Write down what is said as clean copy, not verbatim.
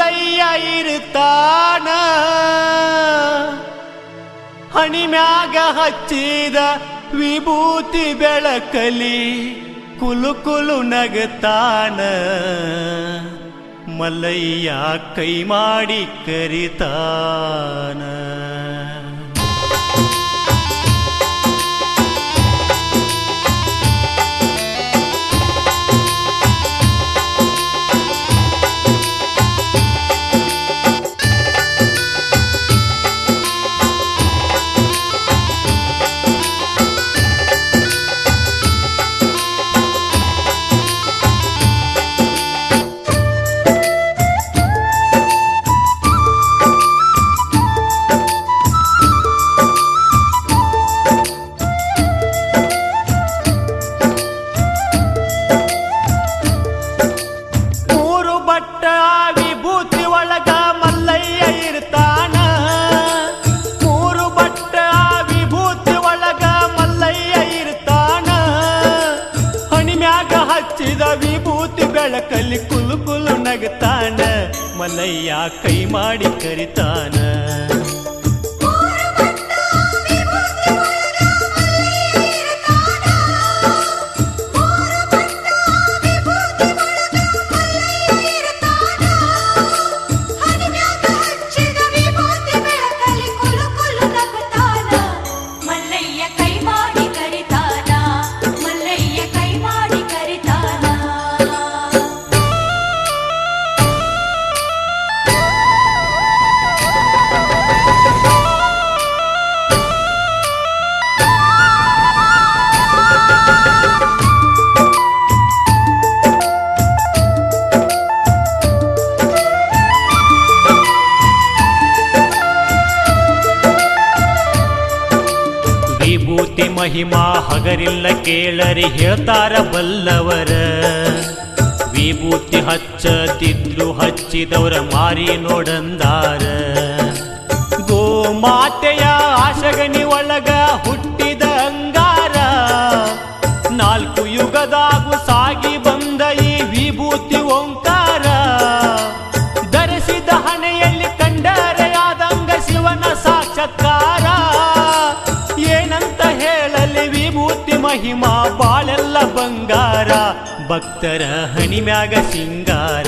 ಮಲ್ಲಯ್ಯ ಇರುತ್ತಾನ ಹಣಿ ಮ್ಯಾಗ ಹಚ್ಚಿದ ವಿಭೂತಿ ಬೆಳಕಲಿ ಕುಲು ಕುಲು ನಗತಾನ ಮಲ್ಲಯ್ಯ ಕೈ ಮಾಡಿ ಕರಿತಾನ ವಿಭೂತಿ ಬೆಳಕಲ್ಲಿ ಕುಲು ಕುಲು ನಗತಾನ ಮಲ್ಲಯ್ಯ ಕೈ ಮಾಡಿ ಕರಿತಾನ ವಿಭೂತಿ ಮಹಿಮಾ ಹಗರಿಲ್ಲ ಕೇಳರಿ ಹೇಳ್ತಾರ ಬಲ್ಲವರ ವಿಭೂತಿ ಹಚ್ಚತಿದ್ರು ಹಚ್ಚಿದವರ ಮಾರಿ ನೋಡಂದಾರ ಗೋಮಾತೆಯ ಆಶಗನಿ ಒಳಗ ಹುಟ್ಟಿದ ಅಂಗಾರ ನಾಲ್ಕು ಯುಗದಾಗು ಸಾಗಿ ಬಂದ ಈ ವಿಭೂತಿ ಓಂಕಾರ ಧರಿಸಿದ ಹಣೆಯಲ್ಲಿ ಕಂಡರೆ ಆದಂಗ ಶಿವನ ಸಾಕ್ಷಾತ್ಕಾರ ಏನಂತ ಹೇಳಲಿ ವಿಭೂತಿ ಮಹಿಮಾ ಬಾಳೆಲ್ಲ ಬಂಗಾರ ಭಕ್ತರ ಹಣಿ ಮ್ಯಾಗ ಸಿಂಗಾರ